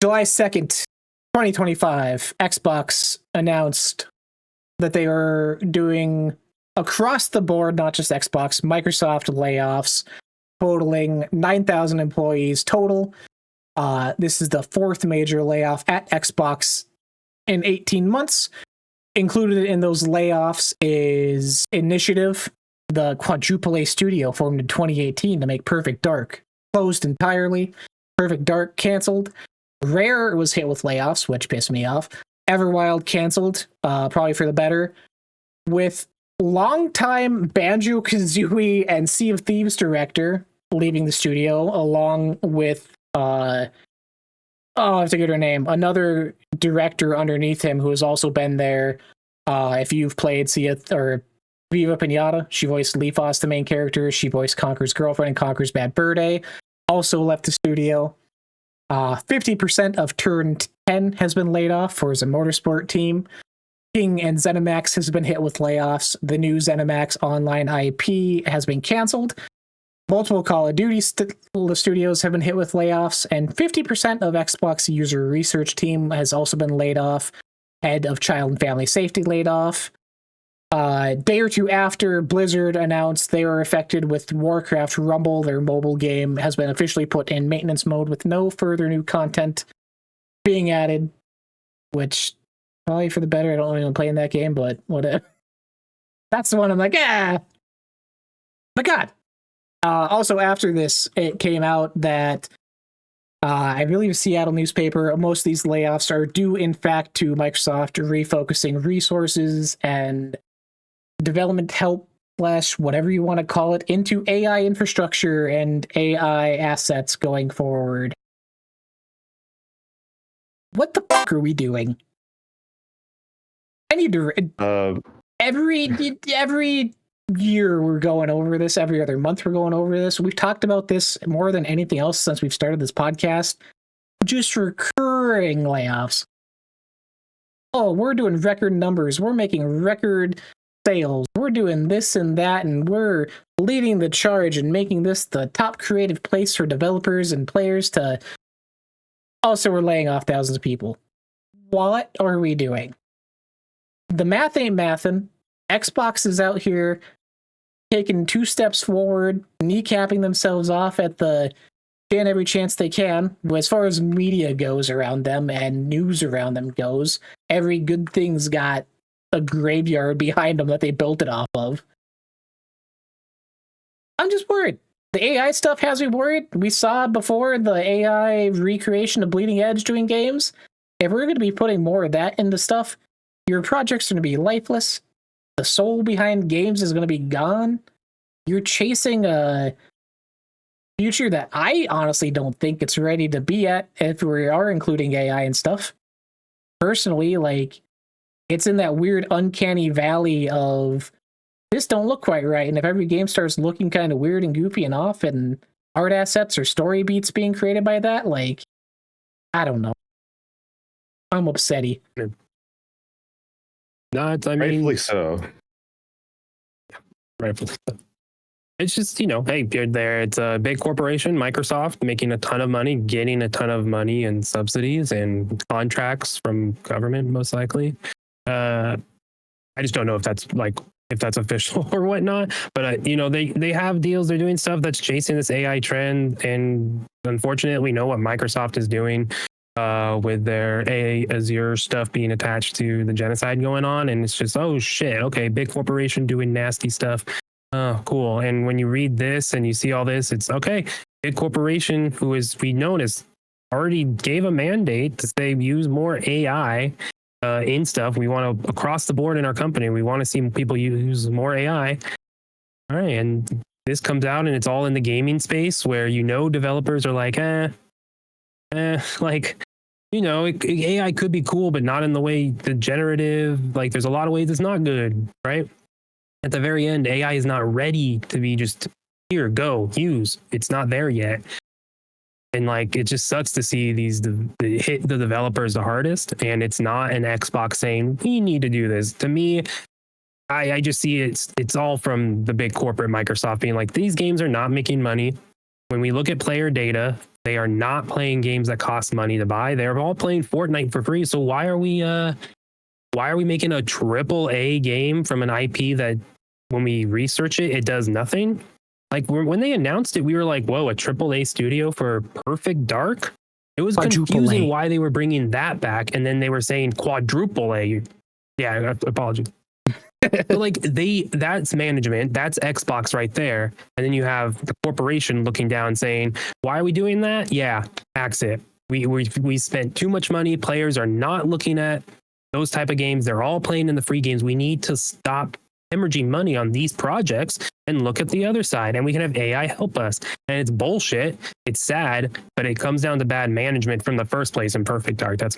July 2nd, 2025, Xbox announced that they are doing across the board, not just Xbox, Microsoft layoffs, totaling 9,000 employees total. This is the fourth major layoff at Xbox in 18 months. Included in those layoffs is Initiative, the quadruple A studio formed in 2018 to make Perfect Dark. Closed entirely. Perfect Dark canceled. Rare was hit with layoffs, which pissed me off. Everwild canceled, probably for the better. With longtime Banjo-Kazooie and Sea of Thieves director leaving the studio, along with I have to get her name. Another director underneath him who has also been there. If you've played Viva Pinata, she voiced Leafos, the main character. She voiced Conker's girlfriend in Conker's Bad Fur Day. Also left the studio. 50% of Turn 10 has been laid off for the motorsport team. King and ZeniMax has been hit with layoffs. The new ZeniMax online IP has been canceled. Multiple Call of Duty studios have been hit with layoffs, and 50% of Xbox user research team has also been laid off. Head of Child and Family Safety laid off. A day or two after, Blizzard announced they were affected with Warcraft Rumble. Their mobile game has been officially put in maintenance mode with no further new content being added, which probably for the better. I don't even play in that game, but whatever. That's the one I'm like, but God. Also, after this, it came out that I believe Seattle newspaper, most of these layoffs are due, in fact, to Microsoft refocusing resources and development help, whatever you want to call it, into AI infrastructure and AI assets going forward. What the fuck are we doing? I need to... every year we're going over this. Every other month we're going over this. We've talked about this more than anything else since we've started this podcast. Just recurring layoffs. Oh, we're doing record numbers. We're making record sales. We're doing this and that, and we're leading the charge and making this the top creative place for developers and players to... Also, we're laying off thousands of people. What are we doing? The math ain't mathin'. Xbox is out here taking 2 steps forward, kneecapping themselves off at the every chance they can. As far as media goes around them and news around them goes, every good thing's got a graveyard behind them that they built it off of. I'm just worried. The AI stuff has me worried. We saw before the AI recreation of Bleeding Edge doing games. If we're going to be putting more of that into stuff, your projects are going to be lifeless. The soul behind games is going to be gone. You're chasing a future that I honestly don't think it's ready to be at if we are including AI and stuff. Personally, it's in that weird uncanny valley of this don't look quite right. And if every game starts looking kind of weird and goofy and off and art assets or story beats being created by that, I don't know. I'm upsetty. Not, rightfully so. Rightfully so. It's just, hey, you're there. It's a big corporation, Microsoft, making a ton of money, getting a ton of money and subsidies and contracts from government, most likely. I just don't know if that's official or whatnot. But they have deals. They're doing stuff that's chasing this AI trend, and unfortunately, we know what Microsoft is doing. With their Azure stuff being attached to the genocide going on. And it's just, oh shit, okay, big corporation doing nasty stuff. Oh, cool. And when you read this and you see all this, it's okay, big corporation who is, we noticed, already gave a mandate to say use more AI in stuff. We want to, across the board in our company, we want to see people use more AI. All right. And this comes out and it's all in the gaming space where, developers are like, AI could be cool, but not in the way the generative, there's a lot of ways it's not good, right? At the very end, AI is not ready to be just here, go, use. It's not there yet. And it just sucks to see hit the developers the hardest. And it's not an Xbox saying, we need to do this. To me, I just see it's all from the big corporate Microsoft being like, these games are not making money. When we look at player data, They are not playing games that cost money to buy. They're all playing Fortnite for free. So why are we making a triple A game from an IP that when we research it, it does nothing? Like when they announced it, we were like, whoa, a triple A studio for Perfect Dark? It was confusing why they were bringing that back. And then they were saying quadruple A. Yeah, apologies. But like that's management, that's Xbox right there. And then you have the corporation looking down saying, why are we doing that? Yeah, axe it. We spent too much money. Players are not looking at those type of games. They're all playing in the free games. We need to stop hemorrhaging money on these projects and look at the other side, and we can have AI help us. And it's bullshit. It's sad, but it comes down to bad management from the first place in Perfect Dark. That's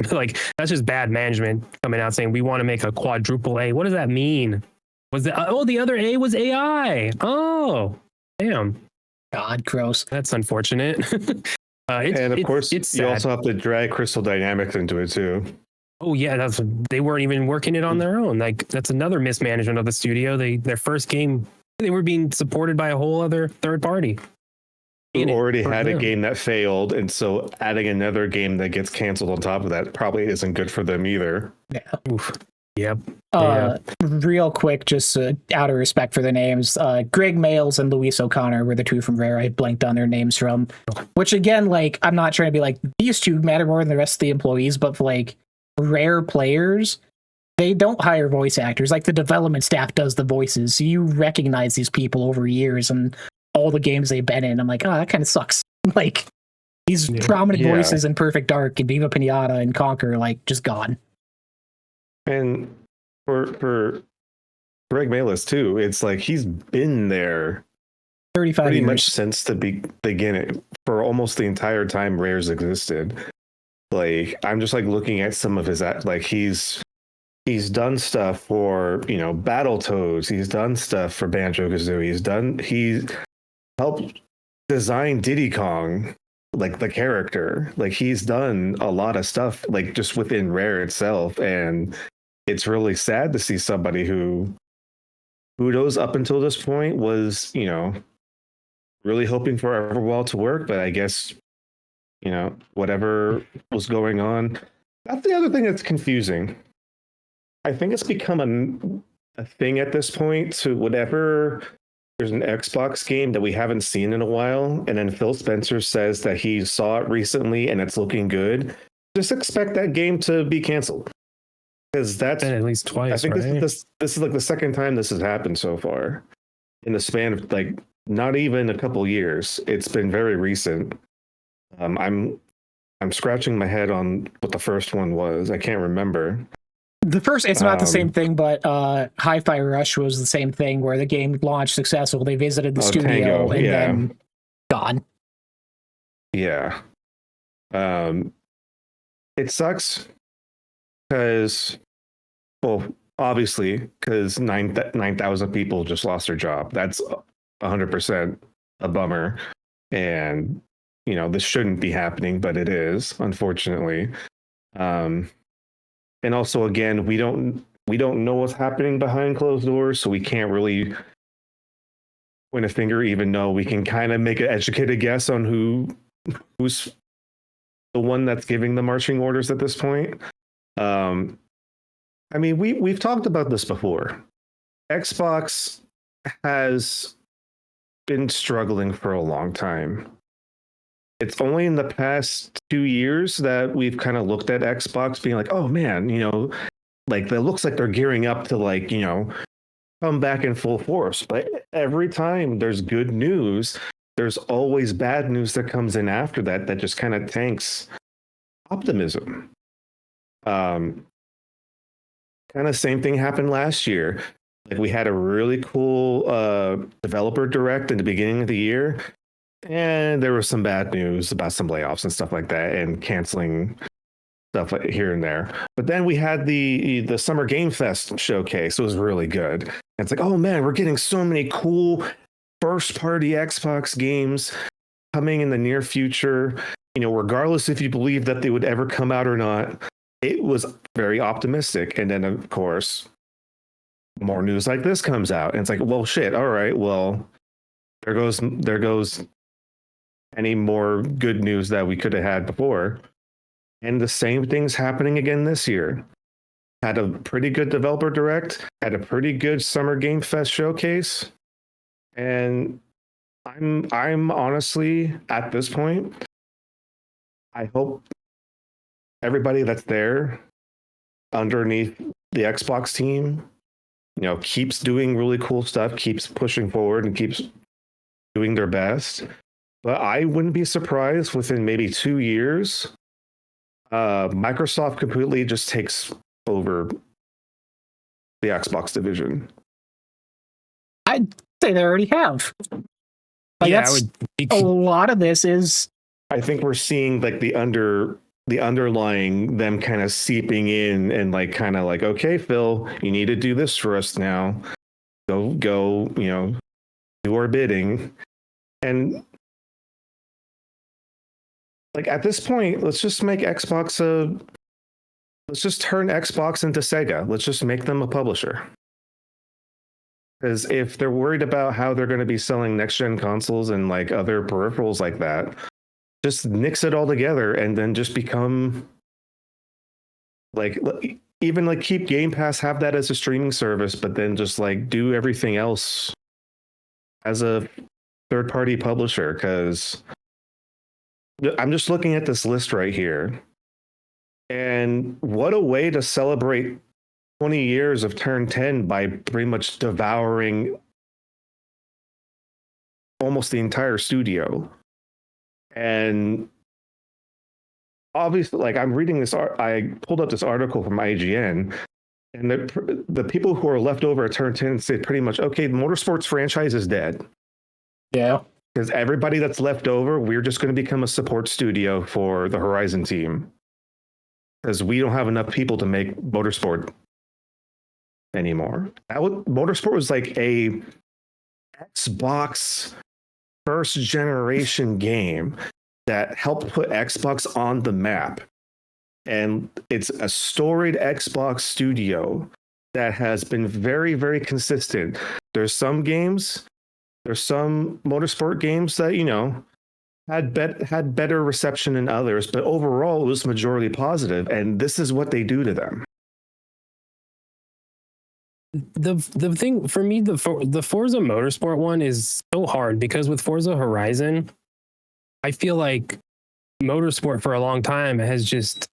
just bad management coming out saying we want to make a quadruple A. What does that mean? The other A was AI. Oh, damn. God, gross. That's unfortunate. And of course, you also have to drag Crystal Dynamics into it too. Oh yeah, they weren't even working it on their own. Like that's another mismanagement of the studio. Their first game, they were being supported by a whole other third party. Who already had a game that failed, and so adding another game that gets canceled on top of that probably isn't good for them either. Yeah. Oof. Yep. Real quick, just out of respect for the names, Greg Mayles and Luis O'Connor were the two from Rare. I blanked on their names from. Which again, like, I'm not trying to be like these two matter more than the rest of the employees, but like Rare players, they don't hire voice actors. Like the development staff does the voices, so you recognize these people over years and all the games they've been in. I'm like, oh, that kind of sucks. Like these prominent voices in Perfect Dark and Viva Pinata and Conquer, like just gone. And for Greg Mayles too, it's like he's been there 35 pretty years. much since the beginning, for almost the entire time Rare's existed. Like I'm just like looking at some of his like he's done stuff for Battletoads, he's done stuff for Banjo-Kazooie, he helped design Diddy Kong, like the character. Like he's done a lot of stuff like just within Rare itself, and it's really sad to see somebody who knows up until this point was really hoping for Everwild to work, but I guess whatever was going on. That's the other thing that's confusing. I think it's become a thing at this point to whatever there's an Xbox game that we haven't seen in a while, and then Phil Spencer says that he saw it recently and it's looking good. Just expect that game to be canceled. Because that's been at least twice. I think right? this is like the second time this has happened so far in the span of like not even a couple years. It's been very recent. I'm scratching my head on what the first one was. I can't remember. The first, it's not the same thing, but Hi-Fi Rush was the same thing where the game launched successful. They visited the studio Tango, and then gone. Yeah. It sucks because, well, obviously, because 9,000 people just lost their job. That's 100% a bummer. And, this shouldn't be happening, but it is, unfortunately. And also, again, we don't know what's happening behind closed doors, so we can't really point a finger, even though we can kind of make an educated guess on who's the one that's giving the marching orders at this point. I mean, we've talked about this before. Xbox has been struggling for a long time. It's only in the past 2 years that we've kind of looked at Xbox being like, oh man, like it looks like they're gearing up to come back in full force. But every time there's good news, there's always bad news that comes in after that just kind of tanks optimism. Kind of same thing happened last year. Like we had a really cool developer direct in the beginning of the year. And there was some bad news about some layoffs and stuff like that and canceling stuff here and there. But then we had the Summer Game Fest showcase. It was really good. And it's like, oh man, we're getting so many cool first party Xbox games coming in the near future. Regardless if you believe that they would ever come out or not, it was very optimistic. And then of course, more news like this comes out. And it's like, well, shit. All right. Well, there goes any more good news that we could have had before. And the same thing's happening again this year. Had a pretty good developer direct, had a pretty good Summer Game Fest showcase. And I'm honestly at this point, I hope everybody that's there underneath the Xbox team, keeps doing really cool stuff, keeps pushing forward and keeps doing their best. But I wouldn't be surprised within maybe 2 years, Microsoft completely just takes over the Xbox division. I'd say they already have. Yeah, a lot of this is. I think we're seeing like the underlying them kind of seeping in and like kind of like, okay, Phil, you need to do this for us now. Go, do our bidding. And like at this point, let's just make Xbox let's just turn Xbox into Sega. Let's just make them a publisher. Because if they're worried about how they're going to be selling next gen consoles and like other peripherals like that, just nix it all together and then just become like, even like keep Game Pass, have that as a streaming service, but then just like do everything else as a third party publisher. Because I'm just looking at this list right here. And what a way to celebrate 20 years of Turn 10 by pretty much devouring almost the entire studio. And obviously, like I'm reading this, I pulled up this article from IGN, and the people who are left over at Turn 10 say pretty much, okay, the Motorsports franchise is dead. Yeah. Because everybody that's left over, we're just going to become a support studio for the Horizon team. Because we don't have enough people to make Motorsport anymore. Motorsport was like a Xbox first generation game that helped put Xbox on the map. And it's a storied Xbox studio that has been very, very consistent. There's some Motorsport games that, had better reception than others, but overall it was majority positive, and this is what they do to them. The thing for me, the Forza Motorsport one is so hard because with Forza Horizon, I feel like Motorsport for a long time has just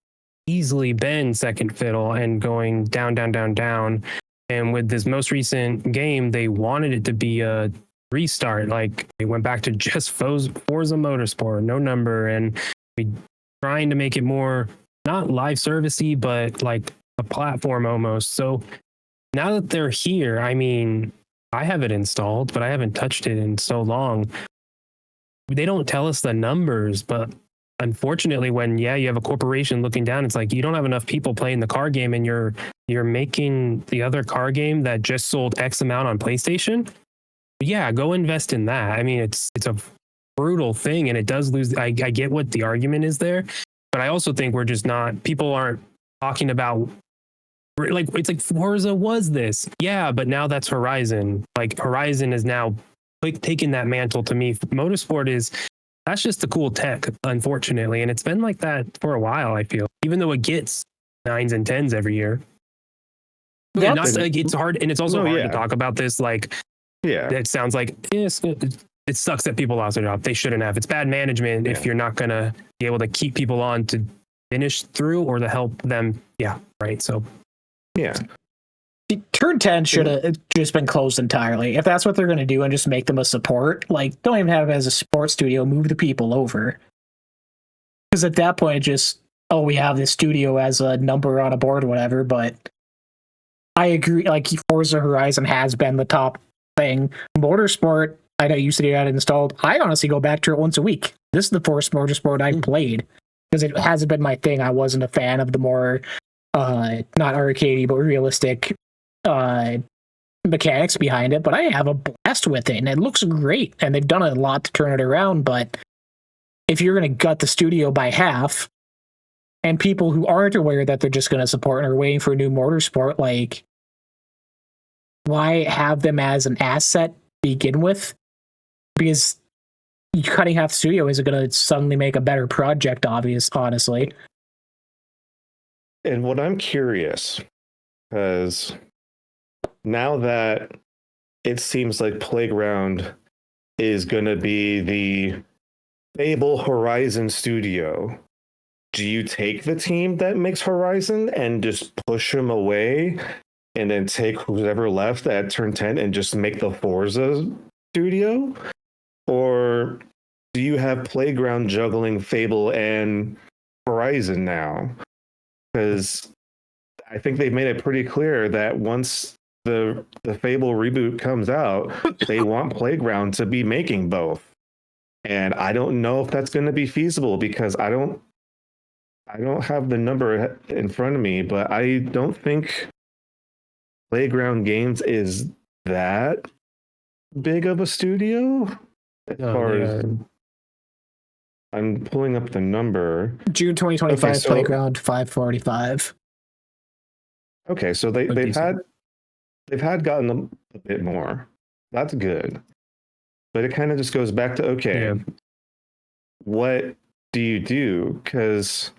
easily been second fiddle and going down, down, down, down. And with this most recent game, they wanted it to be a restart. Like they went back to just Forza Motorsport, no number, and trying to make it more not live servicey, but like a platform almost. So now that they're here, I mean, I have it installed, but I haven't touched it in so long. They don't tell us the numbers, but unfortunately, when you have a corporation looking down, it's like you don't have enough people playing the car game, and you're making the other car game that just sold X amount on PlayStation. Yeah, go invest in that. I mean, it's a brutal thing, and it does lose. I get what the argument is there, but I also think we're just not. People aren't talking about. Like it's like Forza was this, yeah, but now that's Horizon. Like Horizon is now taking that mantle to me. Motorsport that's just the cool tech, unfortunately, and it's been like that for a while. I feel, even though it gets 9s and 10s every year. Yeah, not like it's hard, and it's also hard to talk about this. Like, it sounds like it sucks that people lost their job. They shouldn't have. It's bad management if you're not gonna be able to keep people on to finish through or to help them. Yeah, right. So. Yeah. Turn 10 should have just been closed entirely. If that's what they're going to do and just make them a support, like, don't even have it as a support studio, move the people over. Because at that point, we have this studio as a number on a board or whatever, but I agree, like, Forza Horizon has been the top thing. Motorsport, I know you said you had it installed. I honestly go back to it once a week. This is the first Motorsport I played, because it hasn't been my thing. I wasn't a fan of the more not arcadey but realistic mechanics behind it, but I have a blast with it and it looks great, and they've done a lot to turn it around. But if you're going to gut the studio by half, and people who aren't aware that they're just going to support and are waiting for a new Motorsport, like, why have them as an asset to begin with? Because cutting half the studio isn't going to suddenly make a better project, honestly. And what I'm curious, because now that it seems like Playground is going to be the Fable Horizon studio, do you take the team that makes Horizon and just push them away and then take whoever left at Turn 10 and just make the Forza studio? Or do you have Playground juggling Fable and Horizon now? Because I think they've made it pretty clear that once the Fable reboot comes out, they want Playground to be making both. And I don't know if that's going to be feasible because I don't have the number in front of me, but I don't think Playground Games is that big of a studio. As far as I'm pulling up the number. June 2025, Okay, so, Playground 545. Okay, so they've had gotten a bit more. That's good. But it kind of just goes back to what do you do? Because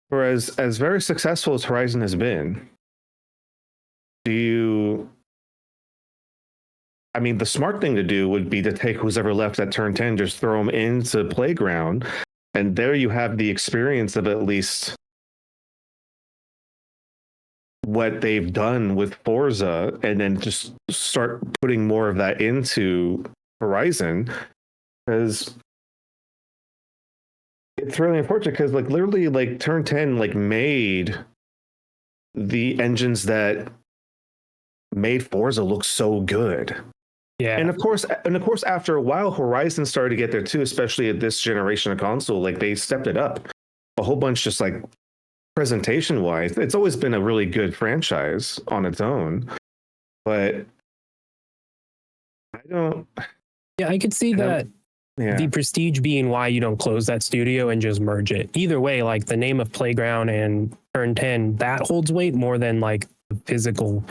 for as very successful as Horizon has been, I mean, the smart thing to do would be to take who's ever left at Turn 10, just throw them into Playground, and there you have the experience of at least what they've done with Forza, and then just start putting more of that into Horizon, because it's really unfortunate because like literally like Turn 10 like made the engines that made Forza look so good. Yeah. And of course after a while Horizon started to get there too, especially at this generation of console. Like they stepped it up a whole bunch, just like presentation wise. It's always been a really good franchise on its own. But I could see that the prestige being why you don't close that studio and just merge it. Either way, like the name of Playground and Turn 10, that holds weight more than like the physical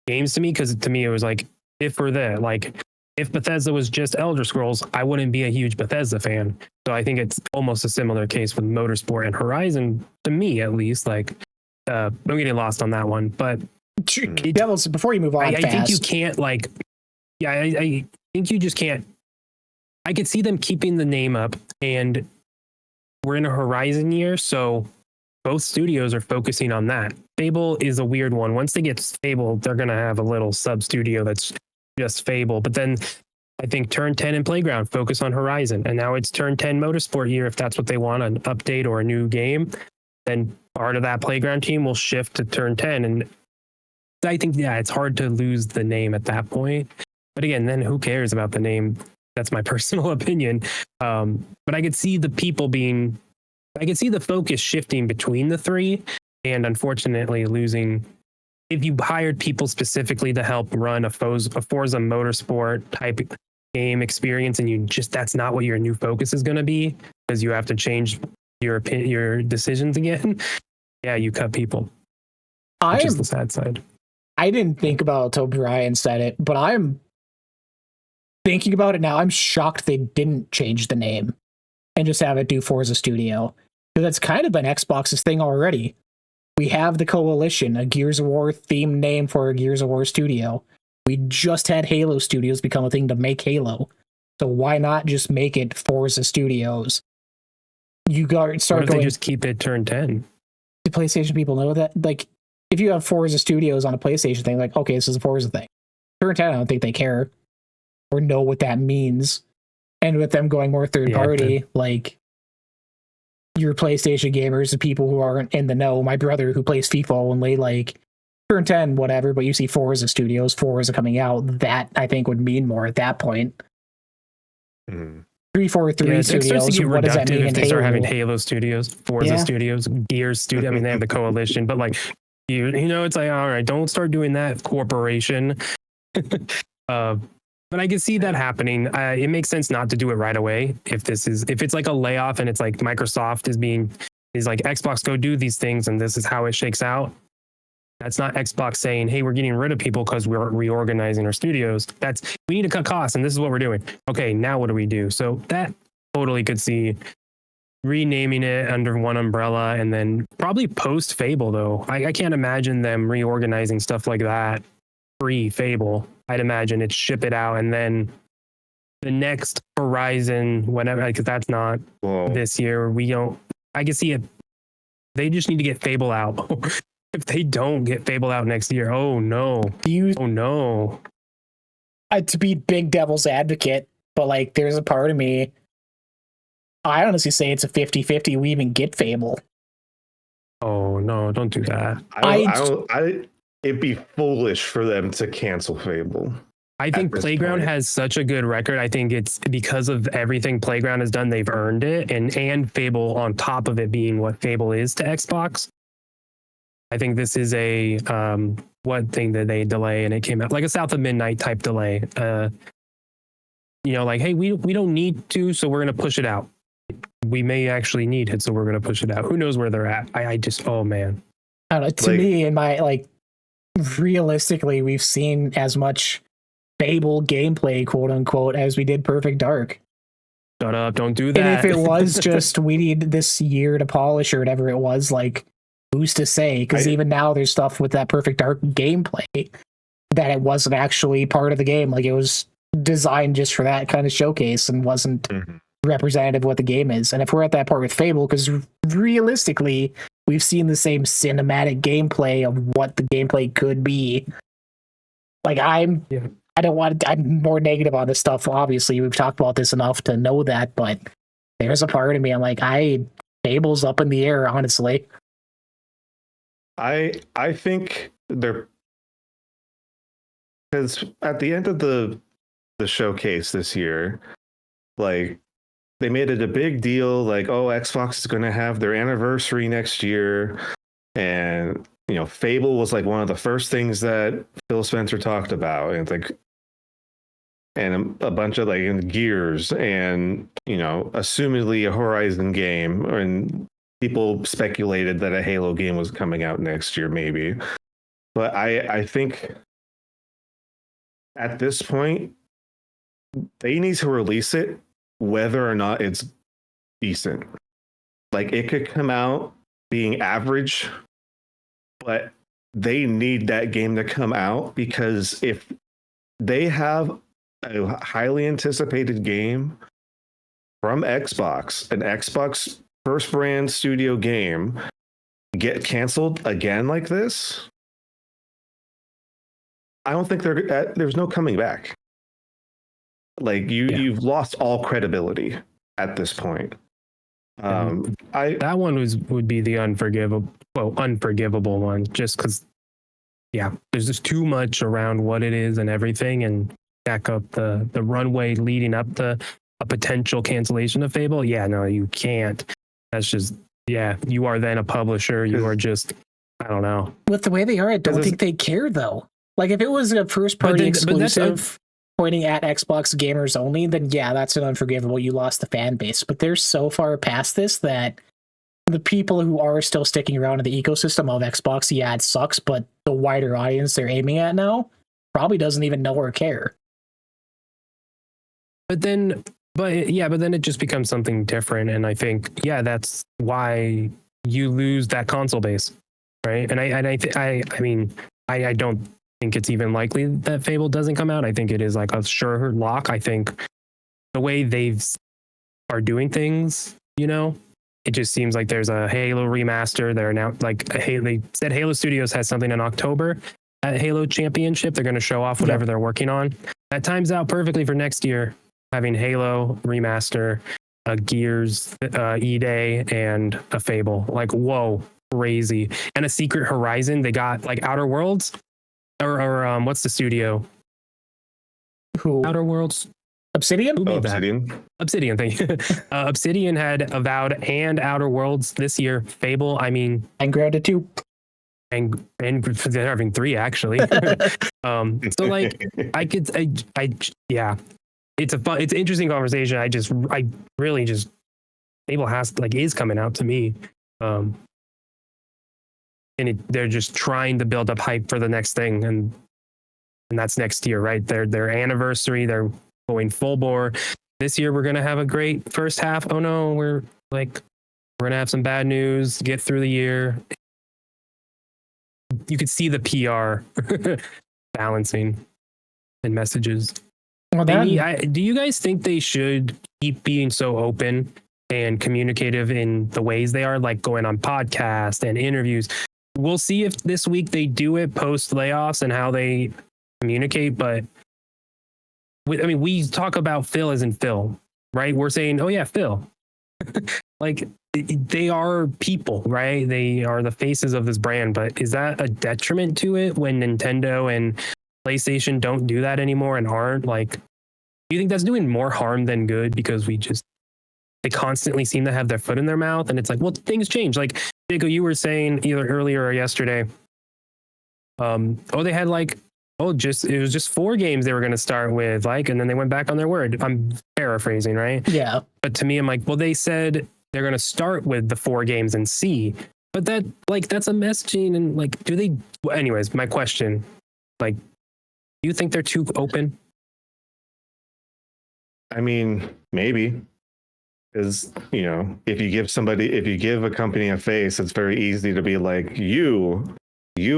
games to me, because to me it was like, if Bethesda was just Elder Scrolls, I wouldn't be a huge Bethesda fan. So I think it's almost a similar case with Motorsport and Horizon, to me at least. Like I'm getting lost on that one, but Devils, before you move on, I think you can't I think you just can't. I could see them keeping the name up, and we're in a Horizon year, so both studios are focusing on that. Fable is a weird one. Once they get Fable, they're going to have a little sub studio that's just Fable. But then I think Turn 10 and Playground focus on Horizon. And now it's Turn 10 Motorsport year. If that's what they want, an update or a new game, then part of that Playground team will shift to Turn 10. And I think, it's hard to lose the name at that point. But again, then who cares about the name? That's my personal opinion. But I could see the focus shifting between the three, and unfortunately losing. If you hired people specifically to help run a Forza Motorsport type game experience, and that's not what your new focus is going to be, because you have to change your decisions again. Yeah, you cut people. Which is the sad side. I didn't think about it until Brian said it, but I'm thinking about it now. I'm shocked they didn't change the name and just have it do Forza Studio. Because that's kind of been Xbox's thing already. We have the Coalition, a Gears of War themed name for a Gears of War studio. We just had Halo Studios become a thing to make Halo. So why not just make it Forza Studios? You got start going. They just keep it Turn 10. Do PlayStation people know that? Like, if you have Forza Studios on a PlayStation thing, like, okay, this is a Forza thing. Turn 10, I don't think they care or know what that means. And with them going more third party, like, your PlayStation gamers, the people who aren't in the know, my brother who plays FIFA only, like, Turn 10, whatever, but you see Forza Studios, Forza coming out, that I think would mean more at that point. 343 Studios, what does that mean if they start having Halo Studios, Forza Studios, Gears Studio? I mean, they have the Coalition, but like, it's like, all right, don't start doing that, corporation. But I can see that happening. It makes sense not to do it right away. If it's like a layoff and it's like Microsoft is like, Xbox, go do these things and this is how it shakes out. That's not Xbox saying, hey, we're getting rid of people because we're reorganizing our studios. That's, we need to cut costs and this is what we're doing. Okay, now what do we do? So that totally could see renaming it under one umbrella, and then probably post Fable though. I can't imagine them reorganizing stuff like that pre Fable. I'd imagine it's ship it out and then the next Horizon, whenever, because that's not this year. We don't, I can see it. They just need to get Fable out. If they don't get Fable out next year, oh no. Oh no. To be big devil's advocate, but like there's a part of me, I honestly say it's a 50-50 we even get Fable. Oh no, don't do that. It'd be foolish for them to cancel Fable. I think Playground has such a good record. I think it's because of everything Playground has done, they've earned it. And Fable on top of it being what Fable is to Xbox. I think this is a one thing that they delay and it came out like a South of Midnight type delay. Like, hey, we don't need to, so we're gonna push it out. We may actually need it, so we're gonna push it out. Who knows where they're at? I just, oh man. I don't know, to me, in my realistically, we've seen as much Fable gameplay, quote unquote, as we did Perfect Dark. Shut up, don't do that. And if it was just we need this year to polish or whatever it was, like, who's to say? Because even now there's stuff with that Perfect Dark gameplay that it wasn't actually part of the game. Like, it was designed just for that kind of showcase and wasn't representative of what the game is. And if we're at that part with Fable, because realistically, we've seen the same cinematic gameplay of what the gameplay could be. Like, I'm more negative on this stuff. Obviously, we've talked about this enough to know that, but there's a part of me, I'm like, Fable's up in the air, honestly. I think they're, because at the end of the showcase this year, like, they made it a big deal, like, oh, Xbox is going to have their anniversary next year, and Fable was like one of the first things that Phil Spencer talked about, and like, and a bunch of like Gears, and assumedly a Horizon game, and people speculated that a Halo game was coming out next year, maybe. But I think at this point, they need to release it whether or not it's decent. Like, it could come out being average, but they need that game to come out, because if they have a highly anticipated game from Xbox, an Xbox first brand studio game, get canceled again like this, I don't think there's no coming back. Like, you've lost all credibility at this point. That one would be the unforgivable one, just because there's just too much around what it is and everything, and back up the runway leading up to a potential cancellation of Fable. No, you can't. That's just, you are then a publisher. You are just, I don't know. With the way they are, I don't think they care though. Like, if it was a first party exclusive pointing at Xbox gamers only, then that's an unforgivable. You lost the fan base. But they're so far past this that the people who are still sticking around in the ecosystem of Xbox, it sucks, but the wider audience they're aiming at now probably doesn't even know or care. But then it just becomes something different. And I think, that's why you lose that console base, right? And I don't think it's even likely that Fable doesn't come out. I think it is like a sure lock. I think the way they are doing things, it just seems like there's a Halo remaster. They're now they said Halo Studios has something in October at Halo Championship. They're going to show off whatever they're working on. That times out perfectly for next year, having Halo remaster, a Gears E-Day, and a Fable. Like, whoa, crazy. And a Secret Horizon. They got like Outer Worlds. Or what's the studio? Who? Outer Worlds. Obsidian? Who made Obsidian. That? Obsidian, thank you. Obsidian had Avowed and Outer Worlds this year. Fable, and Grounded 2. And they're having 3 actually. So like, it's an interesting conversation. I really just Fable is coming out to me. they're just trying to build up hype for the next thing, and that's next year, right? Their anniversary, they're going full bore. This year we're gonna have a great first half. Oh no, we're gonna have some bad news. Get through the year. You could see the PR balancing and messages. Well, Do you guys think they should keep being so open and communicative in the ways they are, like going on podcasts and interviews? We'll see if this week they do it post layoffs and how they communicate. But we talk about Phil as in Phil, right? We're saying, oh yeah, Phil. Like they are people, right? They are the faces of this brand. But is that a detriment to it when Nintendo and PlayStation don't do that anymore and aren't like? Do you think that's doing more harm than good because they constantly seem to have their foot in their mouth, and it's like, well, things change. Like Jacob, you were saying either earlier or yesterday. They had it was just 4 games they were going to start with, and then they went back on their word. I'm paraphrasing, right? Yeah. But to me, I'm like, well, they said they're going to start with the 4 games and see. But that's a messaging, and do they? Anyways, my question, do you think they're too open? I mean, maybe. Because, if you give a company a face, it's very easy to be like, you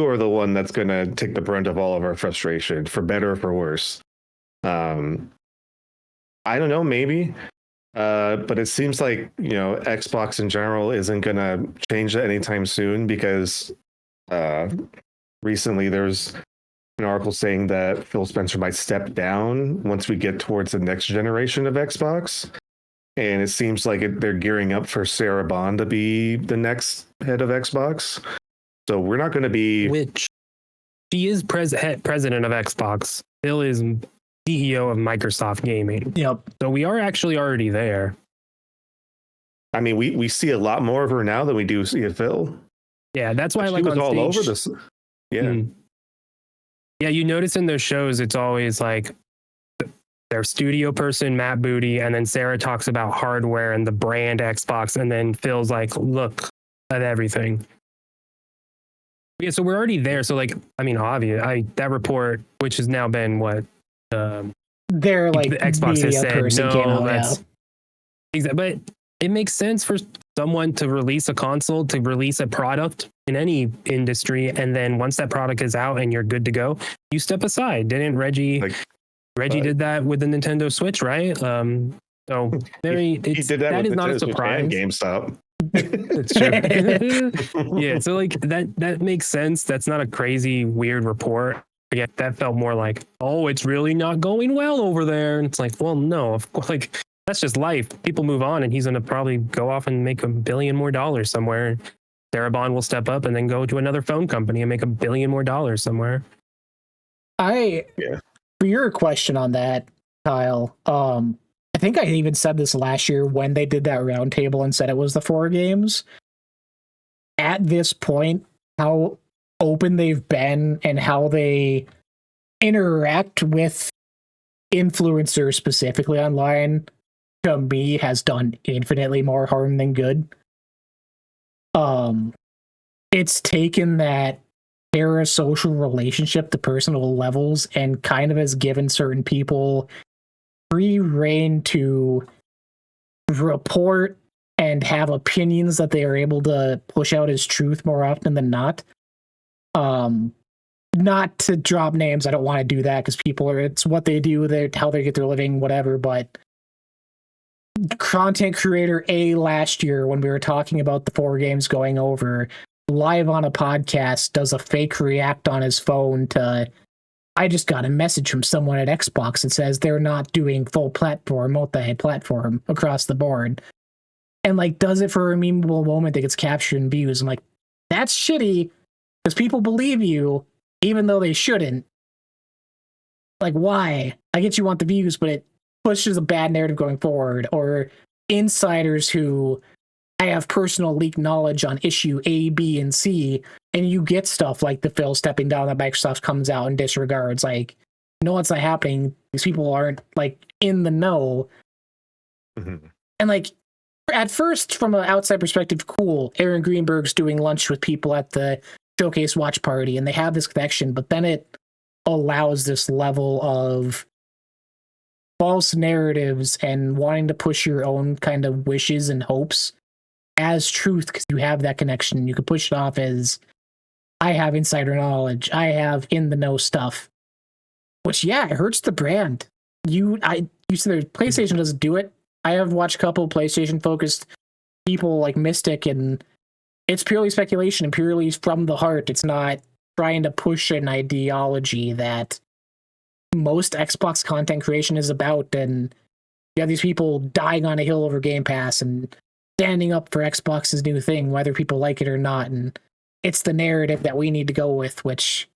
are the one that's going to take the brunt of all of our frustration, for better or for worse. I don't know, maybe. But it seems like, Xbox in general isn't going to change that anytime soon, because recently there's an article saying that Phil Spencer might step down once we get towards the next generation of Xbox. And it seems like they're gearing up for Sarah Bond to be the next head of Xbox. So we're not going to be... Which she is president of Xbox. Phil is CEO of Microsoft Gaming. Yep. So we are actually already there. I mean, we see a lot more of her now than we do see of Phil. Yeah, that's why she was all stage, over this. Yeah. Yeah, you notice in their shows, it's always like their studio person, Matt Booty, and then Sarah talks about hardware and the brand Xbox, and then Phil's like, look at everything. Yeah, so we're already there. So obvious. That report, which has now been what? They're the Xbox has said no. That's exactly, but it makes sense for someone to release a console, to release a product in any industry, and then once that product is out and you're good to go, you step aside. Didn't Reggie did that with the Nintendo Switch, right? So he did that is not a surprise. GameStop. That's true. Yeah, so that makes sense. That's not a crazy weird report. Again, that felt more like, oh, it's really not going well over there. And it's like, well, no, of course, that's just life. People move on, and he's going to probably go off and make $1 billion more somewhere. Sarah Bond will step up and then go to another phone company and make $1 billion more somewhere. For your question on that, Kyle, I think I even said this last year when they did that roundtable and said it was the 4 games. At this point, how open they've been and how they interact with influencers specifically online, to me, has done infinitely more harm than good. It's taken that parasocial relationship to personal levels and kind of has given certain people free reign to report and have opinions that they are able to push out as truth more often than not. Not to drop names, I don't want to do that because it's what they do, how they get their living, whatever, but content creator A last year, when we were talking about the 4 games going over, live on a podcast, does a fake react on his phone to, I just got a message from someone at Xbox that says they're not doing full platform, multi-platform across the board. And does it for a memeable moment that gets captured in views. I'm like, that's shitty because people believe you even though they shouldn't. Why? I get you want the views, but it pushes a bad narrative going forward. Or insiders who I have personal leak knowledge on issue A, B, and C, and you get stuff like the Phil stepping down that Microsoft comes out and disregards. No, it's not happening. These people aren't in the know. Mm-hmm. And at first, from an outside perspective, cool. Aaron Greenberg's doing lunch with people at the showcase watch party, and they have this connection, but then it allows this level of false narratives and wanting to push your own kind of wishes and hopes as truth because you have that connection. You could push it off as I have insider knowledge, I have in the know stuff, which it hurts the brand. You said PlayStation doesn't do it. I have watched a couple of PlayStation focused people like Mystic, and it's purely speculation and purely from the heart. It's not trying to push an ideology that most Xbox content creation is about. And you have these people dying on a hill over Game Pass and standing up for Xbox's new thing, whether people like it or not. And it's the narrative that we need to go with, which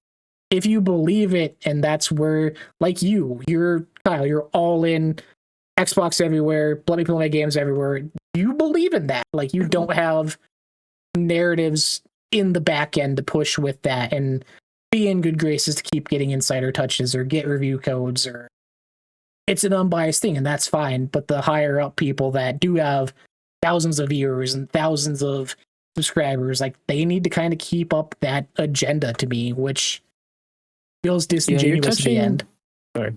if you believe it, and that's where, like you're Kyle, you're all in Xbox everywhere, let me play my games everywhere. You believe in that. Like, you don't have narratives in the back end to push with that and be in good graces to keep getting insider touches or get review codes, or it's an unbiased thing, and that's fine. But the higher up people that do have thousands of viewers and thousands of subscribers, like, they need to kind of keep up that agenda to me, which feels disingenuous at the end. Sorry.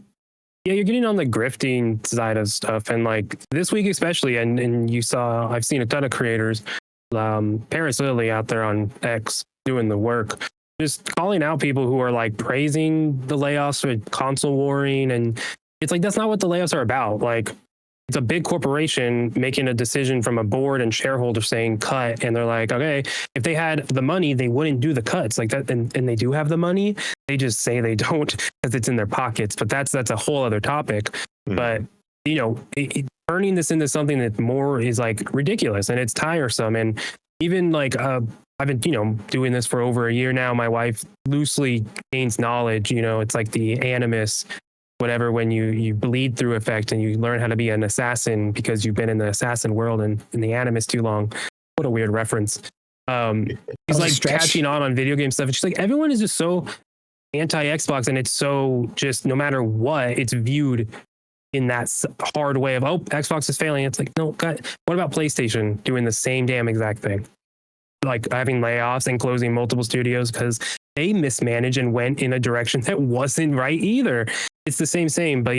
Yeah, you're getting on the grifting side of stuff, and like this week especially, and I've seen a ton of creators, Paris Lily out there on X doing the work, just calling out people who are like praising the layoffs or console warring, and it's like that's not what the layoffs are about. Like, it's a big corporation making a decision from a board and shareholders saying cut, and they're like, okay, if they had the money, they wouldn't do the cuts like that, and they do have the money. They just say they don't because it's in their pockets. But that's a whole other topic. But turning this into something that more is like ridiculous and it's tiresome. And even like I've been doing this for over a year now. My wife loosely gains knowledge. It's like the animus, whatever, when you bleed through effect and you learn how to be an assassin because you've been in the assassin world and in the animus too long. What a weird reference. She's like catching on video game stuff, and she's like, everyone is just so anti-Xbox, and it's so just no matter what, it's viewed in that hard way of, oh, Xbox is failing. It's like, no, God, what about PlayStation doing the same damn exact thing? Like having layoffs and closing multiple studios because they mismanaged and went in a direction that wasn't right either. It's the same, but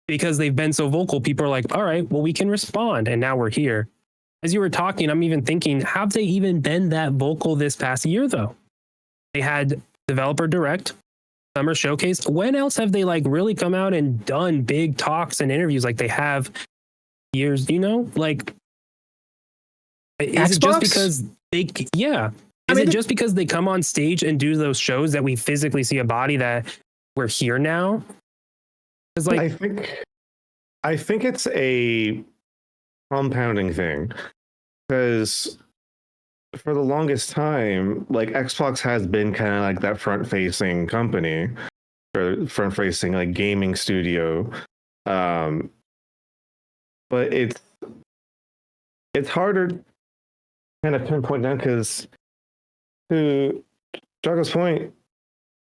because they've been so vocal, people are like, all right, well, we can respond, and now we're here. As you were talking, I'm even thinking, have they even been that vocal this past year though? They had Developer Direct, Summer Showcase. When else have they like really come out and done big talks and interviews like they have years? Like, is Xbox? it just because just because they come on stage and do those shows that we physically see a body that we're here now? Because like, I think it's a compounding thing, because for the longest time, like, Xbox has been kind of like that front-facing company or front-facing like gaming studio, but it's harder to kind of pinpoint down, because to Jocko's point,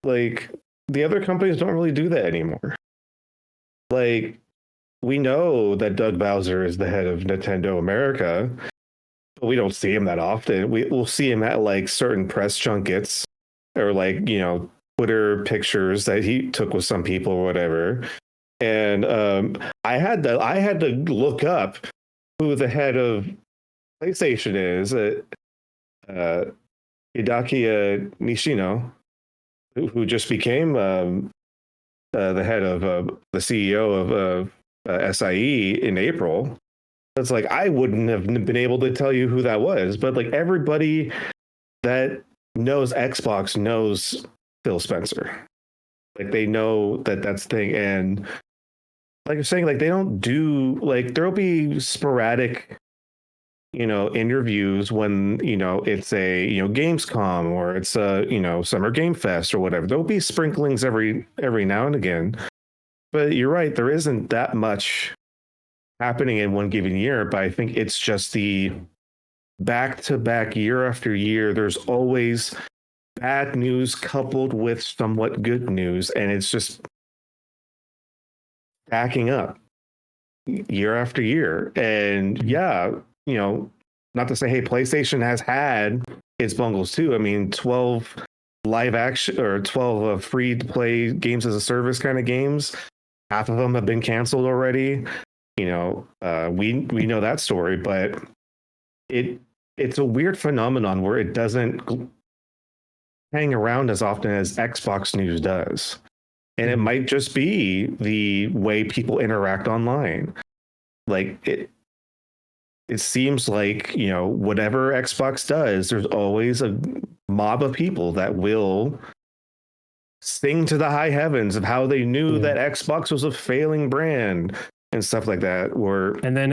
like, the other companies don't really do that anymore. Like, we know that Doug Bowser is the head of Nintendo America, but we don't see him that often. We'll see him at like certain press junkets or like, Twitter pictures that he took with some people or whatever. And I had to look up who the head of PlayStation is, Hideaki Nishino, who just became the head of the CEO of SIE in April. It's like, I wouldn't have been able to tell you who that was, but like, everybody that knows Xbox knows Phil Spencer. Like, they know that that's the thing. And like you're saying, like, they don't do, like, there'll be sporadic interviews when it's a Gamescom, or it's a Summer Game Fest or whatever. There'll be sprinklings every now and again, but you're right, there isn't that much happening in one given year. But I think it's just the back-to-back year after year, there's always bad news coupled with somewhat good news, and it's just stacking up year after year. And not to say, hey, PlayStation has had it's bungles too. I mean, 12 live action or 12 free to play games as a service kind of games. Half of them have been canceled already. We know that story, but it's a weird phenomenon where it doesn't hang around as often as Xbox news does. And it might just be the way people interact online. Like it seems like, whatever Xbox does, there's always a mob of people that will sing to the high heavens of how they knew that Xbox was a failing brand and stuff like that. And then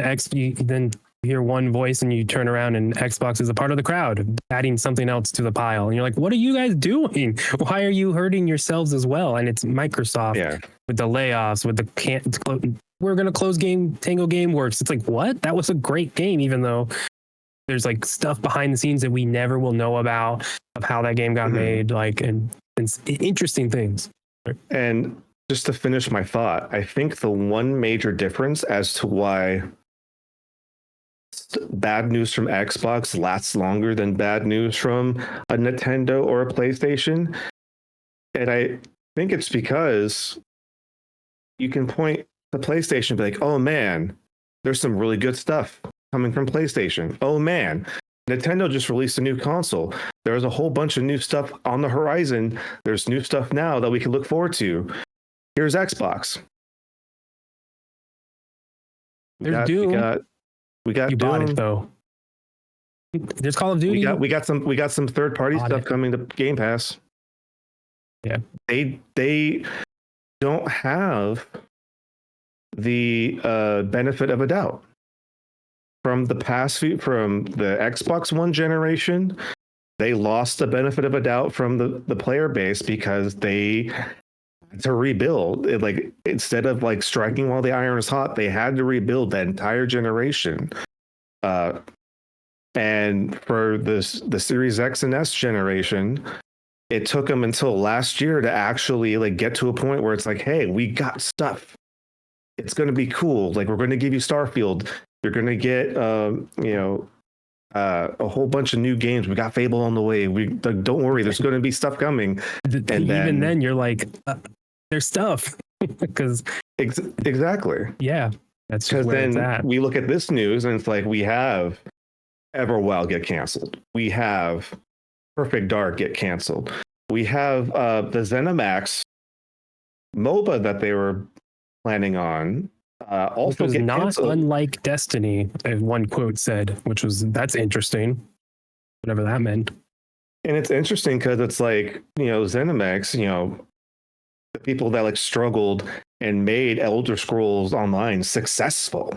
then you hear one voice and you turn around and Xbox is a part of the crowd, adding something else to the pile. And you're like, what are you guys doing? Why are you hurting yourselves as well? And it's Microsoft with the layoffs, with we're going to close Tango Gameworks. It's like, what? That was a great game, even though there's like stuff behind the scenes that we never will know about of how that game got made, like, and interesting things. And just to finish my thought, I think the one major difference as to why bad news from Xbox lasts longer than bad news from a Nintendo or a PlayStation, and I think it's because you can point to PlayStation and be like, oh man, there's some really good stuff coming from PlayStation. Oh man, Nintendo just released a new console. There's a whole bunch of new stuff on the horizon. There's new stuff now that we can look forward to. Here's Xbox. There's Doom. We got you Doom. bought it though. There's Call of Duty. We got some third party stuff coming to Game Pass. Yeah. They don't have the benefit of a doubt from the Xbox One generation. They lost the benefit of a doubt from the player base because they had to rebuild it. Like, instead of like striking while the iron is hot, they had to rebuild that entire generation. And for the Series X and S generation, it took them until last year to actually like get to a point where it's like, hey, we got stuff. It's going to be cool. Like, we're going to give you Starfield. You're going to get, a whole bunch of new games. We got Fable on the way. Don't worry, there's going to be stuff coming. And even then you're like, there's stuff. Because exactly. Yeah. That's just where it's at. We look at this news and it's like, we have Everwild get canceled. We have Perfect Dark get canceled. We have the ZeniMax MOBA that they were planning on also was get not canceled. Unlike Destiny, as one quote said, that's interesting, whatever that meant. And it's interesting because it's like, ZeniMax, the people that like struggled and made Elder Scrolls Online successful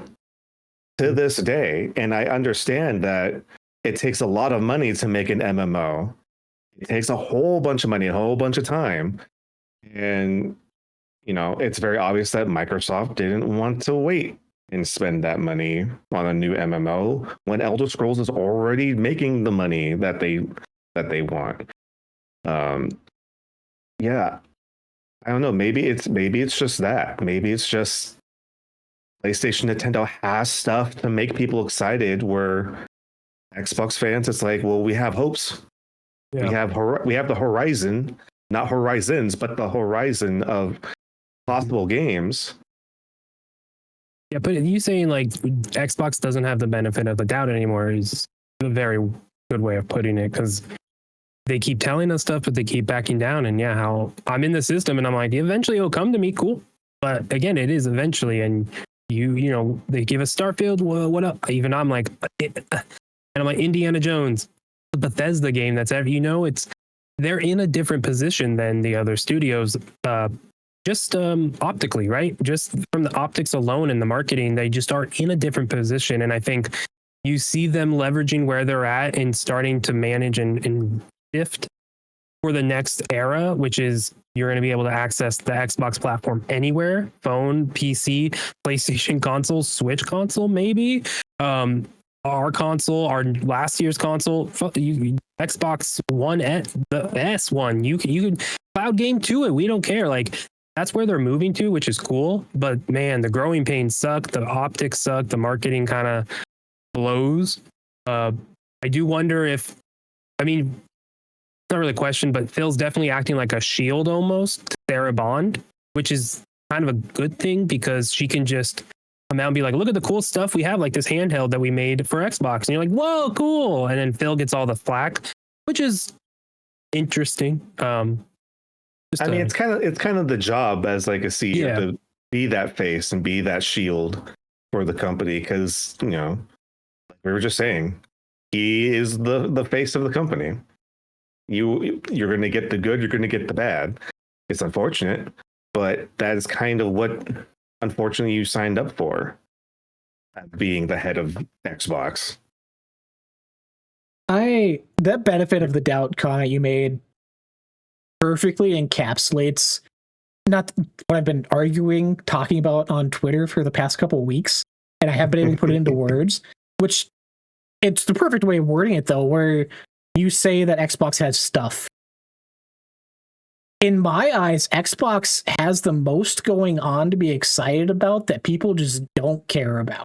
to this day. And I understand that it takes a lot of money to make an MMO. It takes a whole bunch of money, a whole bunch of time. And, it's very obvious that Microsoft didn't want to wait and spend that money on a new MMO when Elder Scrolls is already making the money that they want. Yeah. I don't know. Maybe it's just that. Maybe it's just PlayStation, Nintendo has stuff to make people excited, where Xbox fans, it's like, well, we have hopes. Yeah. We have the horizon, not horizons, but the horizon of possible games. Yeah, but you saying like Xbox doesn't have the benefit of the doubt anymore is a very good way of putting it, because they keep telling us stuff, but they keep backing down. And how I'm in the system and I'm like, eventually it'll come to me, cool. But again, it is eventually, and they give us Starfield, well, what up? Even I'm like, and I'm like, Indiana Jones, the Bethesda game that's they're in a different position than the other studios, just optically, right? Just from the optics alone and the marketing, they just are in a different position. And I think you see them leveraging where they're at and starting to manage and shift for the next era, which is you're going to be able to access the Xbox platform anywhere: phone, PC, PlayStation console, Switch console, maybe. Our console, our last year's console, Xbox One, the S1, you can cloud game to it. We don't care. Like, that's where they're moving to, which is cool. But man, the growing pains suck. The optics suck. The marketing kind of blows. I do wonder if I mean, not really a question, but Phil's definitely acting like a shield almost to Sarah Bond, which is kind of a good thing because she can just come out and be like, look at the cool stuff we have, like this handheld that we made for Xbox. And you're like, whoa, cool. And then Phil gets all the flack, which is interesting. I mean, it's kind of the job as like a CEO to be that face and be that shield for the company, because you know, like we were just saying, he is the face of the company. You're going to get the good, you're going to get the bad. It's unfortunate, but that is kind of what, unfortunately, you signed up for, being the head of Xbox. That benefit of the doubt comment you made perfectly encapsulates not what I've been talking about on Twitter for the past couple of weeks, and I have been able to put it into words, which it's the perfect way of wording it, though, where you say that Xbox has stuff. In my eyes, Xbox has the most going on to be excited about that people just don't care about.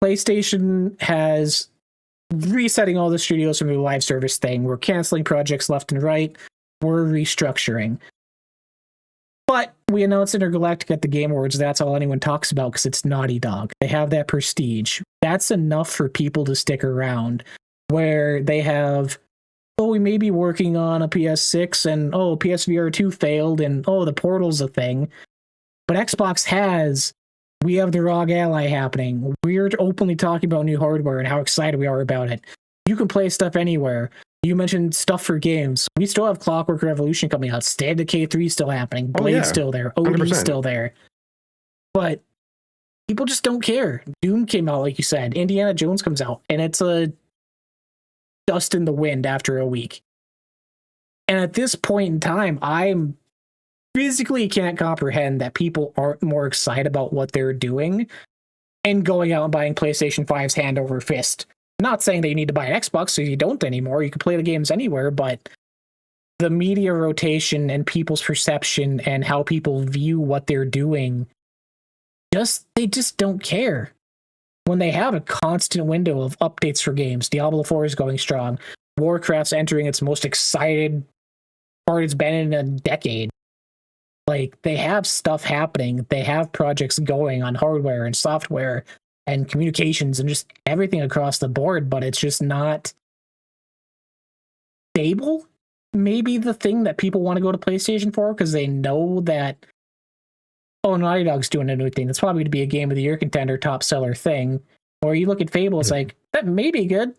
PlayStation has resetting all the studios from the live service thing. We're canceling projects left and right. We're restructuring. But we announced Intergalactic at the Game Awards. That's all anyone talks about because it's Naughty Dog. They have that prestige. That's enough for people to stick around. Where they have, oh, we may be working on a PS6 and, oh, PSVR 2 failed and, oh, the Portal's a thing. But Xbox has, we have the ROG Ally happening. We're openly talking about new hardware and how excited we are about it. You can play stuff anywhere. You mentioned stuff for games. We still have Clockwork Revolution coming out. State of Decay 3 still happening. Blade's still there. OD's still there. But people just don't care. Doom came out, like you said. Indiana Jones comes out. And it's a dust in the wind after a week. And at this point in time, I'm physically can't comprehend that people aren't more excited about what they're doing and going out and buying PlayStation 5's hand over fist. Not saying that you need to buy an Xbox, so you don't anymore. You can play the games anywhere, but the media rotation and people's perception and how people view what they're doing, they just don't care. When they have a constant window of updates for games, Diablo 4 is going strong. Warcraft's entering its most excited part it's been in a decade. Like, they have stuff happening. They have projects going on hardware and software and communications and just everything across the board, but it's just not stable. Maybe the thing that people want to go to PlayStation for because they know that, oh, Naughty Dog's doing a new thing. That's probably going to be a Game of the Year contender, top seller thing. Or you look at Fable, it's like, that may be good.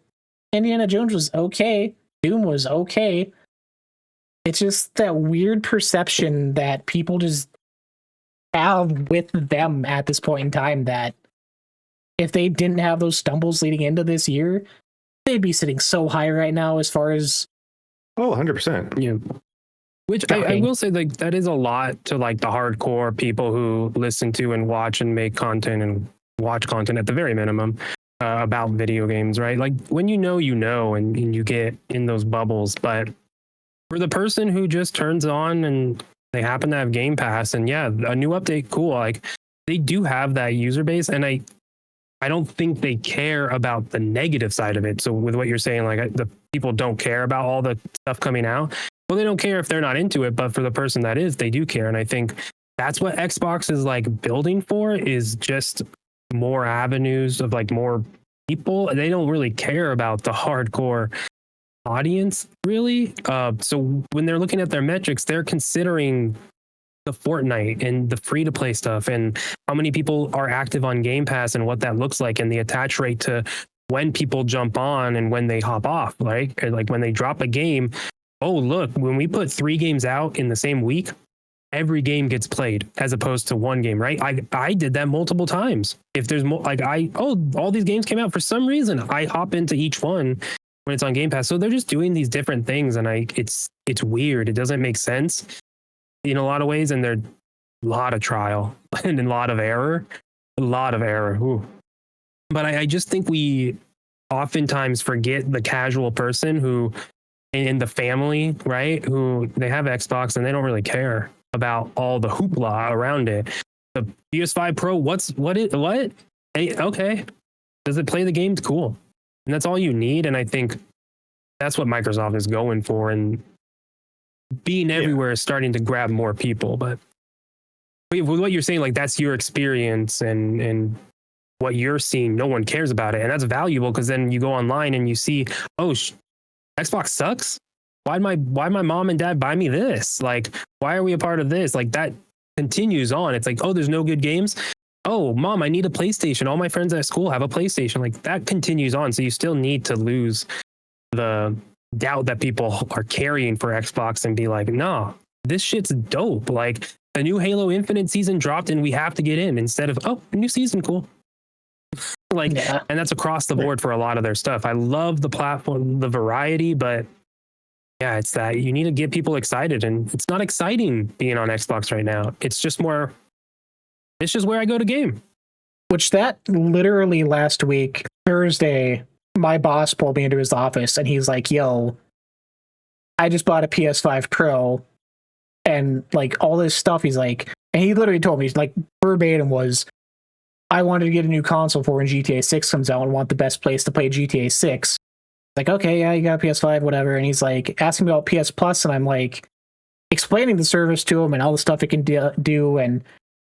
Indiana Jones was okay. Doom was okay. It's just that weird perception that people just have with them at this point in time that if they didn't have those stumbles leading into this year, they'd be sitting so high right now as far as... Oh, 100%. Yeah. Which I will say, like, that is a lot to like the hardcore people who listen to and watch and make content and watch content at the very minimum about video games, right? Like, when you know, and you get in those bubbles. But for the person who just turns on and they happen to have Game Pass and yeah, a new update, cool. Like, they do have that user base, and I don't think they care about the negative side of it. So with what you're saying, like the people don't care about all the stuff coming out. Well, they don't care if they're not into it, but for the person that is, they do care. And I think that's what Xbox is like building for, is just more avenues of like more people. They don't really care about the hardcore audience, really. So when they're looking at their metrics, they're considering the Fortnite and the free to play stuff and how many people are active on Game Pass and what that looks like and the attach rate to when people jump on and when they hop off, right? Or like when they drop a game. Oh, look, when we put 3 games out in the same week, every game gets played as opposed to one game, right? I did that multiple times. If there's more, like all these games came out for some reason, I hop into each one when it's on Game Pass. So they're just doing these different things, and it's weird. It doesn't make sense in a lot of ways, and there's a lot of trial and a lot of error. Ooh. But I just think we oftentimes forget the casual person who in the family, right? Who they have Xbox and they don't really care about all the hoopla around it. The PS5 Pro, what? Hey, okay. Does it play the games? Cool. And that's all you need. And I think that's what Microsoft is going for, and being everywhere is starting to grab more people. But what you're saying, like that's your experience and what you're seeing, no one cares about it, and that's valuable because then you go online and you see, oh, Xbox sucks. Why my mom and dad buy me this? Like, why are we a part of this? Like that continues on. It's like, oh, there's no good games. Oh, mom, I need a PlayStation. All my friends at school have a PlayStation. Like that continues on. So you still need to lose the doubt that people are carrying for Xbox and be like, no, this shit's dope. Like the new Halo Infinite season dropped and we have to get in instead of, oh, a new season, cool. Like, and that's across the board for a lot of their stuff. I love the platform, the variety, but yeah, it's that you need to get people excited, and it's not exciting being on Xbox right now. It's just where I go to game. Which that literally last week, Thursday, my boss pulled me into his office and he's like, yo, I just bought a PS5 Pro and like all this stuff. He's like, and he literally told me, he's like, verbatim was, I wanted to get a new console for when GTA 6 comes out and want the best place to play GTA 6. Like, okay, yeah, you got a PS5, whatever. And he's like asking me about PS Plus, and I'm like explaining the service to him and all the stuff it can do. And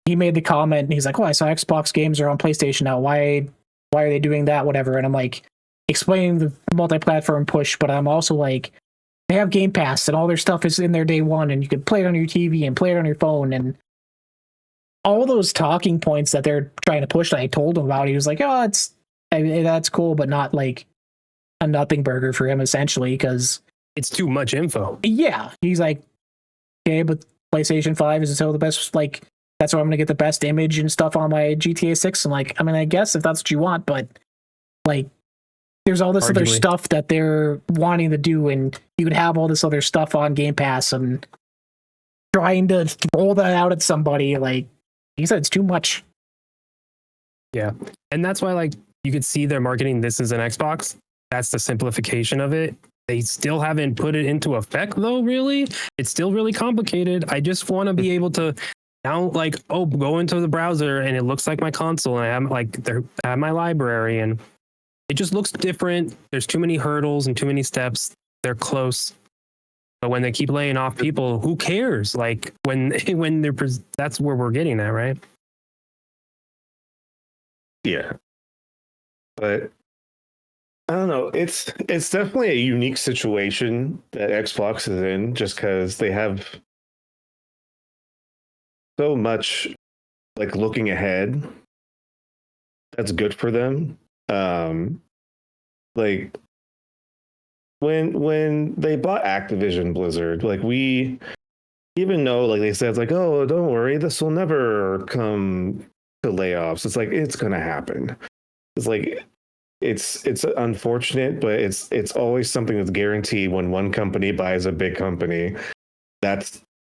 he made the comment, and he's like, oh, I saw Xbox games are on PlayStation now. Why are they doing that? Whatever. And I'm like explaining the multi-platform push, but I'm also like, they have Game Pass and all their stuff is in there day one, and you can play it on your TV and play it on your phone. And all those talking points that they're trying to push that I told him about, he was like, oh, that's cool, but not like a nothing burger for him, essentially, because it's too much info. Yeah. He's like, okay, but PlayStation 5 is still the best, like, that's where I'm going to get the best image and stuff on my GTA 6. I'm like, I mean, I guess if that's what you want, but like, there's all this other stuff that they're wanting to do, and you could have all this other stuff on Game Pass, and trying to roll that out at somebody, like, he said it's too much. Yeah. And that's why, like, you could see they're marketing this as an Xbox. That's the simplification of it. They still haven't put it into effect, though, really. It's still really complicated. I just want to be able to now, like, oh, go into the browser and it looks like my console, and I have, like, I have my library, and it just looks different. There's too many hurdles and too many steps. They're close. But when they keep laying off people, who cares? Like when that's where we're getting at, right? Yeah. But I don't know. It's definitely a unique situation that Xbox is in, just because they have so much like looking ahead that's good for them. Like when they bought Activision Blizzard, like we even know, like they said, it's like, oh, don't worry, this will never come to layoffs. It's like, it's gonna happen. It's like it's unfortunate, but it's always something that's guaranteed. When one company buys a big company, that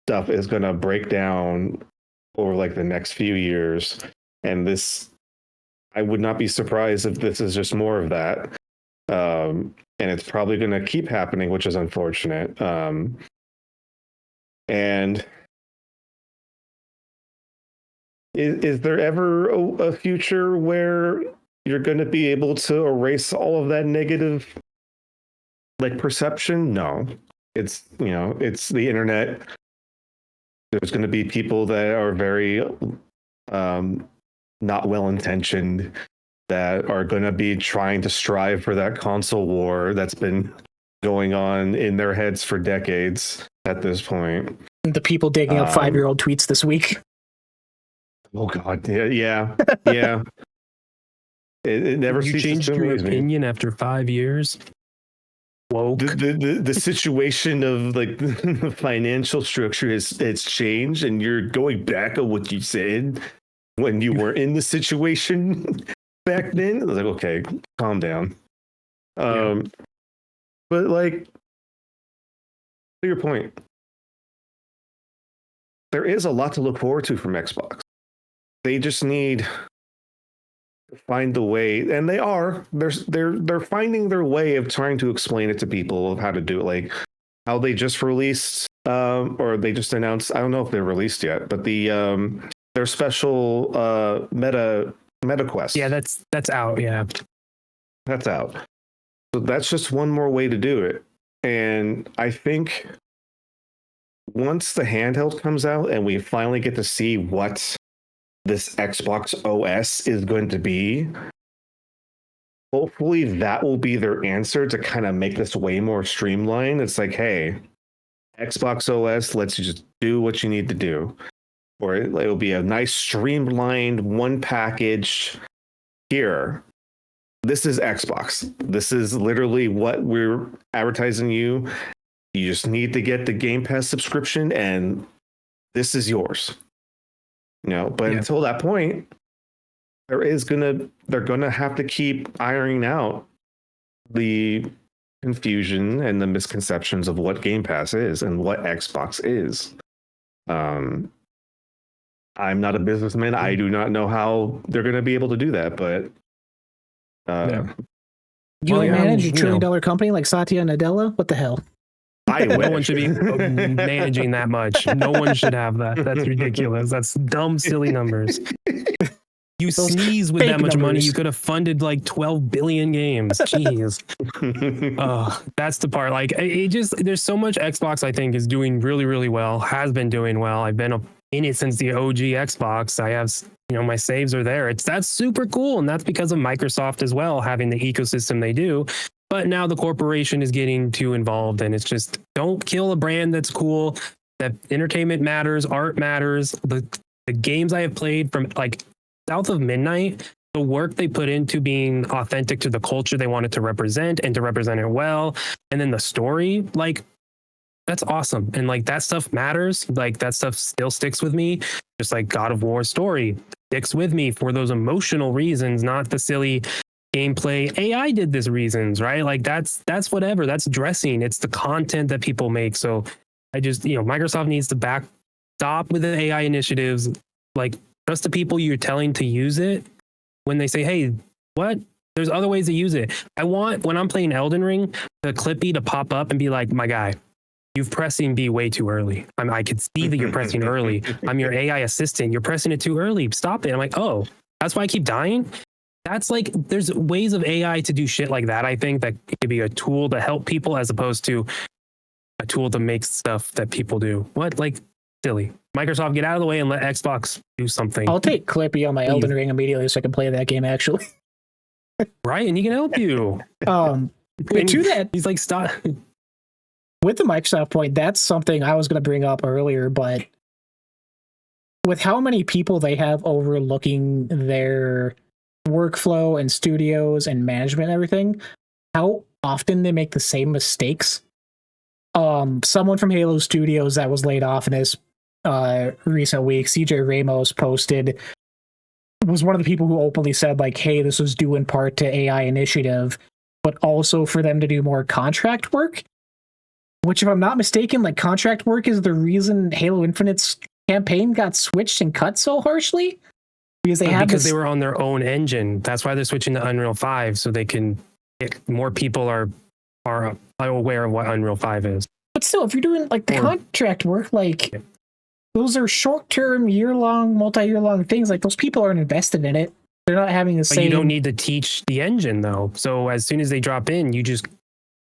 stuff is gonna break down over like the next few years. And this, I would not be surprised if this is just more of that. And it's probably going to keep happening, which is unfortunate. And is there ever a future where you're going to be able to erase all of that negative like perception? No. It's, it's the internet. There's going to be people that are very not well-intentioned, that are going to be trying to strive for that console war that's been going on in their heads for decades at this point. The people digging up 5-year-old tweets this week. Oh God, yeah. It never you changed your opinion after 5 years. Woke. The situation of like the financial structure it's changed, and you're going back on what you said when you were in the situation back then. I was like, okay, calm down. But like, to your point, there is a lot to look forward to from Xbox. They just need to find the way, and they're finding their way of trying to explain it to people of how to do it. Like how they just released, or they just announced. I don't know if they're released yet, but their special Meta Quest. Yeah, that's out. Yeah, that's out. So that's just one more way to do it. And I think once the handheld comes out and we finally get to see what this Xbox OS is going to be, hopefully that will be their answer to kind of make this way more streamlined. It's like, hey, Xbox OS lets you just do what you need to do. Or it'll be a nice streamlined one package. Here, this is Xbox. This is literally what we're advertising you. You just need to get the Game Pass subscription and this is yours. But until that point, they're gonna have to keep ironing out the confusion and the misconceptions of what Game Pass is and what Xbox is. I'm not a businessman. I do not know how they're going to be able to do that, but you manage a $1 trillion company like Satya Nadella? What the hell? No one should be managing that much. No one should have that. That's ridiculous. That's dumb, silly numbers. You sneeze with that much money, you could have funded like 12 billion games. Jeez. That's the part. Like, there's so much Xbox, I think, is doing really, really well, has been doing well. I've been in it since the OG Xbox. I have, my saves are there. That's super cool. And that's because of Microsoft as well, having the ecosystem they do. But now the corporation is getting too involved, and it's just, don't kill a brand that's cool. That entertainment matters, art matters. The games I have played from like South of Midnight, the work they put into being authentic to the culture they wanted to represent and to represent it well, and then the story, like, that's awesome. And like, that stuff matters. Like, that stuff still sticks with me. Just like God of War story sticks with me for those emotional reasons, not the silly gameplay AI did this reasons, right? Like, that's whatever. That's dressing. It's the content that people make. So I just, Microsoft needs to stop with the AI initiatives. Like, trust the people you're telling to use it when they say, hey, what? There's other ways to use it. I want, when I'm playing Elden Ring, the Clippy to pop up and be like, my guy, you've pressing B way too early. I can see that you're pressing early. I'm your AI assistant. You're pressing it too early. Stop it. I'm like, oh, that's why I keep dying? That's like, there's ways of AI to do shit like that. I think that it could be a tool to help people as opposed to a tool to make stuff that people do. What? Like, silly. Microsoft, get out of the way and let Xbox do something. I'll take Clippy on my Elden Ring immediately so I can play that game, actually. Right, and he can help you. To that, he's like, stop. With the Microsoft point, that's something I was going to bring up earlier, but with how many people they have overlooking their workflow and studios and management and everything, how often they make the same mistakes. Someone from Halo Studios that was laid off in this recent week, CJ Ramos, was one of the people who openly said, like, hey, this was due in part to AI initiative, but also for them to do more contract work, which, if I'm not mistaken, like, contract work is the reason Halo Infinite's campaign got switched and cut so harshly, because they were on their own engine. That's why they're switching to Unreal 5, so they can get more people are aware of what Unreal 5 is. But still, if you're doing like the contract work, like, those are short-term, year-long, multi-year-long things. Like, those people aren't invested in it. They're not having the same. But you don't need to teach the engine, though. So as soon as they drop in, you just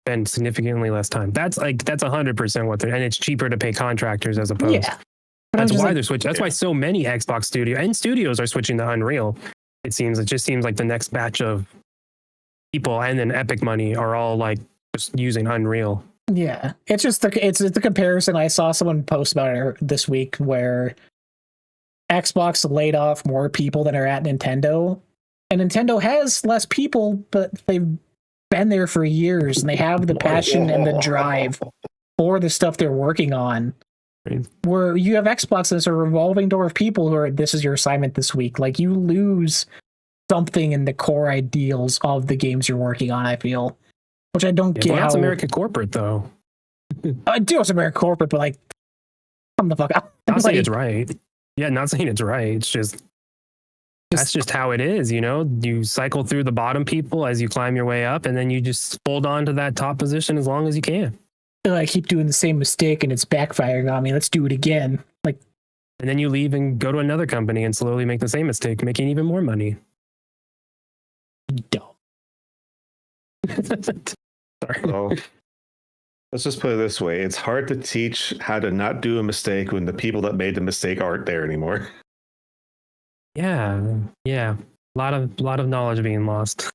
spend significantly less time. That's 100% what they're, and it's cheaper to pay contractors as opposed. Yeah. That's why they're switching. That's why so many Xbox studios are switching to Unreal. It just seems like the next batch of people and then Epic money are all like just using Unreal. Yeah, it's just the comparison. I saw someone post about it this week where Xbox laid off more people than are at Nintendo, and Nintendo has less people, but they've been there for years and they have the passion and the drive for the stuff they're working on. Where you have Xbox as a revolving door of people who are, this is your assignment this week. Like, you lose something in the core ideals of the games you're working on, I feel. Which I don't get. Well, that's American corporate, though. I do, it's American corporate, but like, come the fuck out. Not saying it's right. Yeah, not saying it's right. It's just that's just how it is, You cycle through the bottom people as you climb your way up, and then you just hold on to that top position as long as you can. I keep doing the same mistake and it's backfiring on me. Let's do it again. Like, and then you leave and go to another company and slowly make the same mistake, making even more money. Dumb. Sorry. Well, let's just put it this way: it's hard to teach how to not do a mistake when the people that made the mistake aren't there anymore. Yeah, yeah. A lot of knowledge being lost.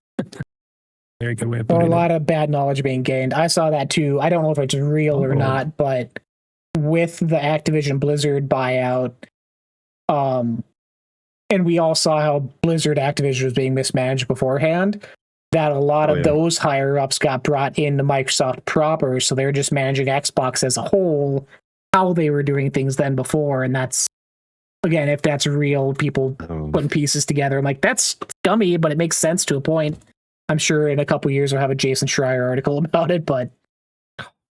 Very good way of Or a putting lot it. of bad knowledge being gained. I saw that too. I don't know if it's real or Oh. not, but with the Activision Blizzard buyout, and we all saw how Blizzard Activision was being mismanaged beforehand, that a lot of those higher ups got brought into Microsoft proper, so they're just managing Xbox as a whole, how they were doing things then before, and that's, again, if that's real, people putting pieces together, I'm like, that's scummy, but it makes sense to a point. I'm sure in a couple years we'll have a Jason Schreier article about it, but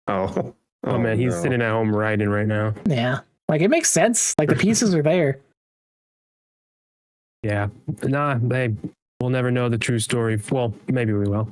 oh man, he's sitting at home writing right now. yeah, like it makes sense. Like the pieces are there. Yeah, nah, we'll never know the true story. Well, maybe we will.